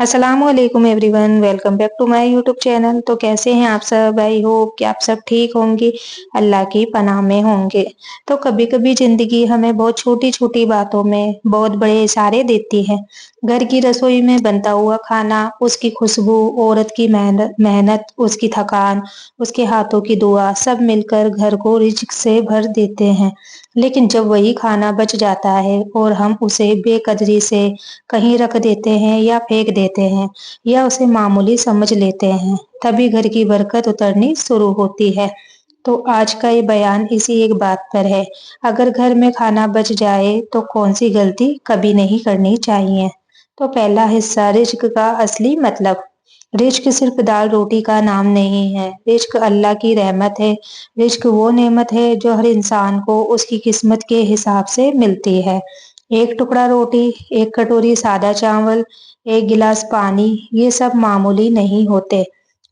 अस्सलामुअलैकुम everyone, welcome back to my YouTube channel. तो कैसे हैं आप सब? आई होप कि आप सब ठीक होंगे, अल्लाह की पनाह में होंगे। तो कभी कभी जिंदगी हमें बहुत छोटी छोटी बातों में बहुत बड़े इशारे देती है। घर की रसोई में बनता हुआ खाना, उसकी खुशबू, औरत की मेहनत मेहनत उसकी थकान, उसके हाथों की दुआ, सब मिलकर घर को रिज्क से भर देते हैं। लेकिन जब वही खाना बच जाता है और हम उसे बेकदरी से कहीं रख देते हैं या फेंक देते हैं या उसे मामूली समझ लेते हैं, तभी घर की बरकत उतरनी शुरू होती है। तो आज का ये बयान इसी एक बात पर है। अगर घर में खाना बच जाए तो कौन सी गलती कभी नहीं करनी चाहिए। तो पहला हिस्सा, रिज्क का असली मतलब। रिज्क सिर्फ दाल रोटी का नाम नहीं है, रिज्क अल्लाह की रहमत है। रिज्क वो नेमत है जो हर इंसान को उसकी किस्मत के हिसाब से मिलती है। एक टुकड़ा रोटी, एक कटोरी सादा चावल, एक गिलास पानी, ये सब मामूली नहीं होते।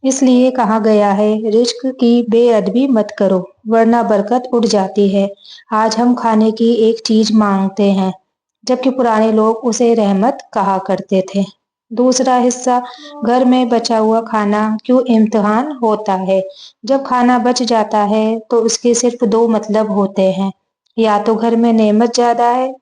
इसलिए कहा गया है, रिज्क की बेअदबी मत करो वरना बरकत उड़ जाती है। आज हम खाने की एक चीज मांगते हैं, जबकि पुराने लोग उसे रहमत कहा करते थे। दूसरा हिस्सा, घर में बचा हुआ खाना क्यों इम्तिहान होता है। जब खाना बच जाता है तो उसके सिर्फ दो मतलब होते हैं, या तो घर में नेमत ज्यादा है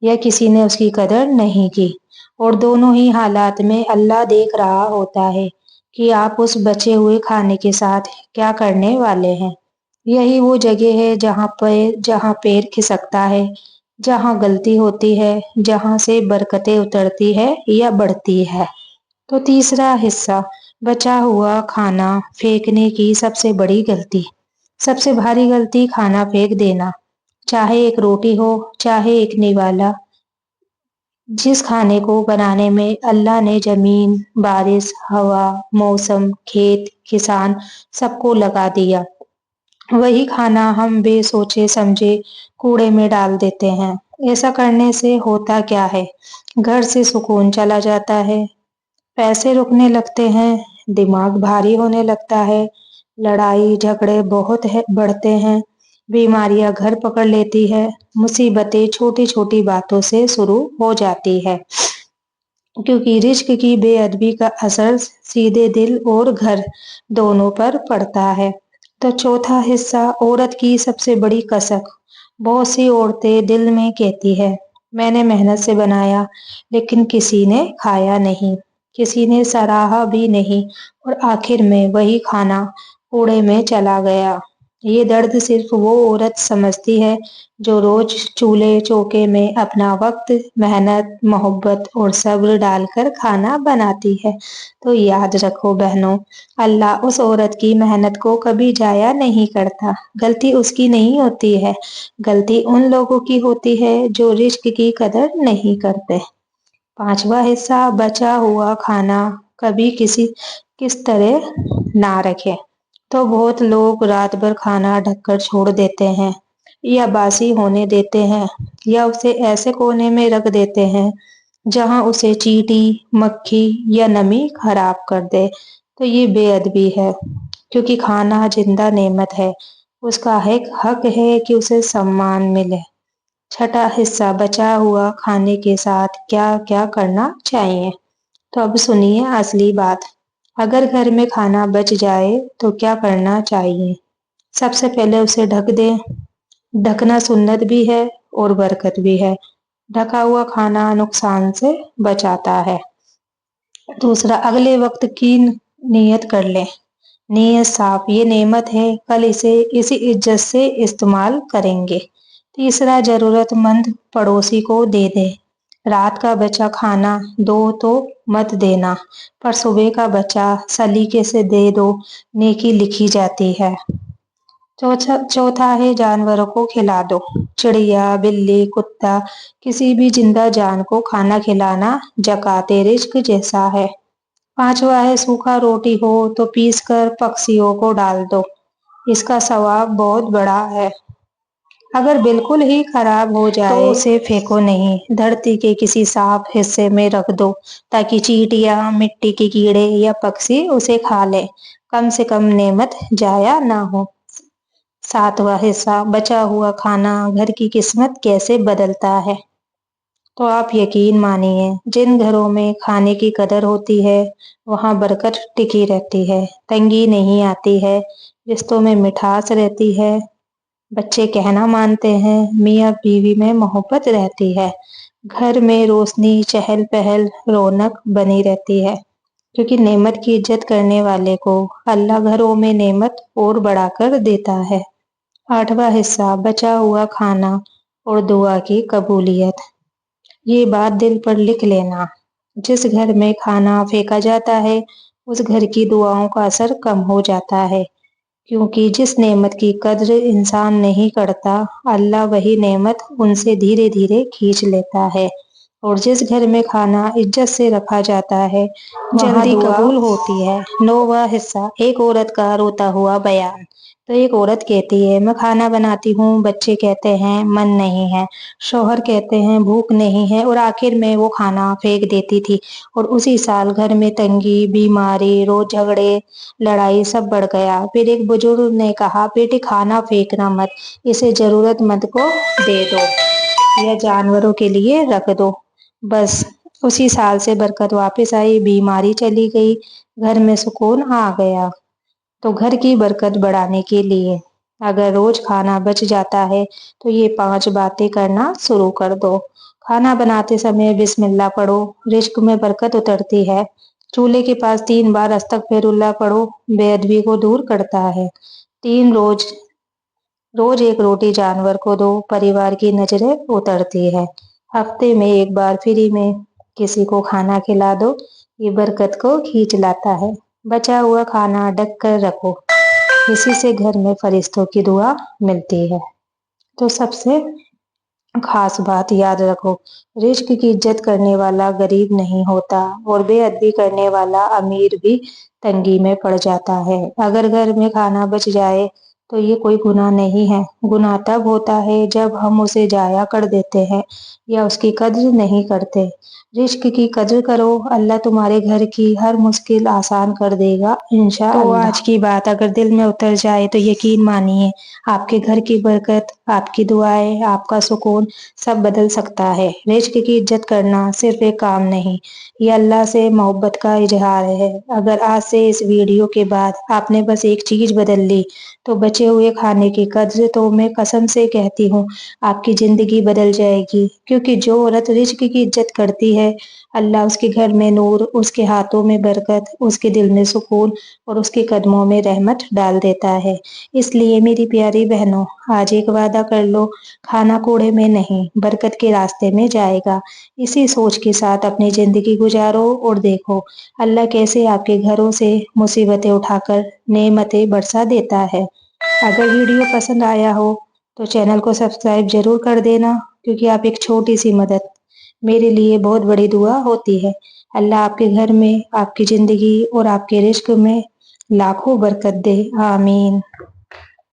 या किसी ने उसकी कदर नहीं की। और दोनों ही हालात में अल्लाह देख रहा होता है कि आप उस बचे हुए खाने के साथ क्या करने वाले हैं। यही वो जगह है जहाँ पैर खिसकता है, जहाँ गलती होती है, जहाँ से बरकतें उतरती है या बढ़ती है। तो तीसरा हिस्सा, बचा हुआ खाना फेंकने की सबसे बड़ी गलती। सबसे भारी गलती खाना फेंक देना, चाहे एक रोटी हो चाहे एक निवाला। जिस खाने को बनाने में अल्लाह ने जमीन, बारिश, हवा, मौसम, खेत, किसान सबको लगा दिया, वही खाना हम बेसोचे समझे कूड़े में डाल देते हैं। ऐसा करने से होता क्या है? घर से सुकून चला जाता है, पैसे रुकने लगते हैं, दिमाग भारी होने लगता है, लड़ाई झगड़े बहुत है बढ़ते हैं, बीमारियां घर पकड़ लेती है, मुसीबतें छोटी छोटी बातों से शुरू हो जाती है, क्योंकि रिज्क की बेअदबी का असर सीधे दिल और घर दोनों पर पड़ता है। तो चौथा हिस्सा, औरत की सबसे बड़ी कसक। बहुत सी औरतें दिल में कहती है, मैंने मेहनत से बनाया लेकिन किसी ने खाया नहीं, किसी ने सराहा भी नहीं, और आखिर में वही खाना कूड़े में चला गया। ये दर्द सिर्फ वो औरत समझती है जो रोज चूल्हे चौके में अपना वक्त, मेहनत, मोहब्बत और सब्र डालकर खाना बनाती है। तो याद रखो बहनों, अल्लाह उस औरत की मेहनत को कभी जाया नहीं करता। गलती उसकी नहीं होती है, गलती उन लोगों की होती है जो रिस्क की कदर नहीं करते। पांचवा हिस्सा, बचा हुआ खाना कभी किस तरह ना रखें। तो बहुत लोग रात भर खाना ढककर छोड़ देते हैं, या बासी होने देते हैं, या उसे ऐसे कोने में रख देते हैं जहां उसे चींटी, मक्खी या नमी खराब कर दे। तो ये बेअदबी है, क्योंकि खाना जिंदा नेमत है, उसका हक है कि उसे सम्मान मिले। छठा हिस्सा, बचा हुआ खाने के साथ क्या क्या करना चाहिए। तो अब सुनिए असली बात। अगर घर में खाना बच जाए तो क्या करना चाहिए? सबसे पहले उसे ढक दें। ढकना सुन्नत भी है और बरकत भी है। ढका हुआ खाना नुकसान से बचाता है। दूसरा, अगले वक्त की नियत कर लें। नियत साफ, ये नेमत है, कल इसे इसी इज्जत से इस्तेमाल करेंगे। तीसरा, जरूरतमंद पड़ोसी को दे दे। रात का बचा खाना दो तो मत देना, पर सुबह का बचा सलीके से दे दो, नेकी लिखी जाती है। चौथा है, जानवरों को खिला दो। चिड़िया, बिल्ली, कुत्ता, किसी भी जिंदा जान को खाना खिलाना ज़कात रिज़्क जैसा है। पांचवा है, सूखा रोटी हो तो पीस कर पक्षियों को डाल दो, इसका सवाब बहुत बड़ा है। अगर बिल्कुल ही खराब हो जाए तो उसे फेंको नहीं, धरती के किसी साफ हिस्से में रख दो, ताकि चींटियां, मिट्टी के कीड़े या पक्षी उसे खा ले। कम से कम नेमत जाया ना हो। सातवां हिस्सा, बचा हुआ खाना घर की किस्मत कैसे बदलता है। तो आप यकीन मानिए, जिन घरों में खाने की कदर होती है वहाँ बरकत टिकी रहती है, तंगी नहीं आती है, रिश्तों में मिठास रहती है, बच्चे कहना मानते हैं, मियाँ बीवी में मोहब्बत रहती है, घर में रोशनी चहल पहल रौनक बनी रहती है। क्योंकि नेमत की इज्जत करने वाले को अल्लाह घरों में नेमत और बढ़ाकर देता है। 8वां हिस्सा, बचा हुआ खाना और दुआ की कबूलियत। ये बात दिल पर लिख लेना, जिस घर में खाना फेंका जाता है उस घर की दुआओं का असर कम हो जाता है, क्योंकि जिस नेमत की कद्र इंसान नहीं करता, अल्लाह वही नेमत उनसे धीरे धीरे खींच लेता है। और जिस घर में खाना इज्जत से रखा जाता है जल्दी कबूल होती है। 9वां हिस्सा, एक औरत का रोता हुआ बयान। तो एक औरत कहती है, मैं खाना बनाती हूँ, बच्चे कहते हैं मन नहीं है, शौहर कहते हैं भूख नहीं है, और आखिर में वो खाना फेंक देती थी। और उसी साल घर में तंगी, बीमारी, रोज झगड़े, लड़ाई सब बढ़ गया। फिर एक बुजुर्ग ने कहा, बेटे खाना फेंकना मत, इसे जरूरतमंद को दे दो या जानवरों के लिए रख दो। बस उसी साल से बरकत वापस आई, बीमारी चली गई, घर में सुकून आ गया। तो घर की बरकत बढ़ाने के लिए अगर रोज खाना बच जाता है तो ये 5 बातें करना शुरू कर दो। खाना बनाते समय बिस्मिल्लाह पढ़ो, रिज्क में बरकत उतरती है। चूल्हे के पास 3 बार अस्तगफिरुल्लाह पढ़ो, बेअदबी को दूर करता है। 3 रोज रोज एक रोटी जानवर को दो, परिवार की नजरें उतरती है। हफ्ते में एक बार फ्री में किसी को खाना खिला दो, ये बरकत को खींच लाता है। बचा हुआ खाना ढक कर रखो, इसी से घर में फरिश्तों की दुआ मिलती है। तो सबसे खास बात याद रखो, रिज्क की इज्जत करने वाला गरीब नहीं होता और बेअदबी करने वाला अमीर भी तंगी में पड़ जाता है। अगर घर में खाना बच जाए तो ये कोई गुनाह नहीं है। गुनाह तब होता है जब हम उसे जाया कर देते हैं या उसकी कद्र नहीं करते। रिज्क की कद्र करो, अल्लाह तुम्हारे घर की हर मुश्किल आसान कर देगा इंशाअल्लाह। तो आज की बात अगर दिल में उतर जाए तो यकीन मानिए, आपके घर की बरकत, आपकी दुआएं, आपका सुकून सब बदल सकता है। रिज्क की इज्जत करना सिर्फ एक काम नहीं, ये अल्लाह से मोहब्बत का इजहार है। अगर आज से इस वीडियो के बाद आपने बस एक चीज बदल ली, तो बचे हुए खाने की कद्र तो मैं कसम से कहती हूँ आपकी जिंदगी बदल जाएगी। क्योंकि जो औरत रिज्क की इज्जत करती है, अल्लाह उसके घर में नूर, उसके हाथों में बरकत, उसके दिल में सुकून और उसके कदमों में रहमत डाल देता है। इसलिए मेरी प्यारी बहनों, आज एक वादा कर लो, खाना कूड़े में नहीं बरकत के रास्ते में जाएगा। इसी सोच के साथ अपनी जिंदगी गुजारो और देखो अल्लाह कैसे आपके घरों से मुसीबतें उठाकर नेमतें बरसा देता है। अगर वीडियो पसंद आया हो तो चैनल को सब्सक्राइब जरूर कर देना, क्योंकि आप एक छोटी सी मदद मेरे लिए बहुत बड़ी दुआ होती है। अल्लाह आपके घर में, आपकी जिंदगी और आपके रिज्क में लाखों बरकत दे। आमीन।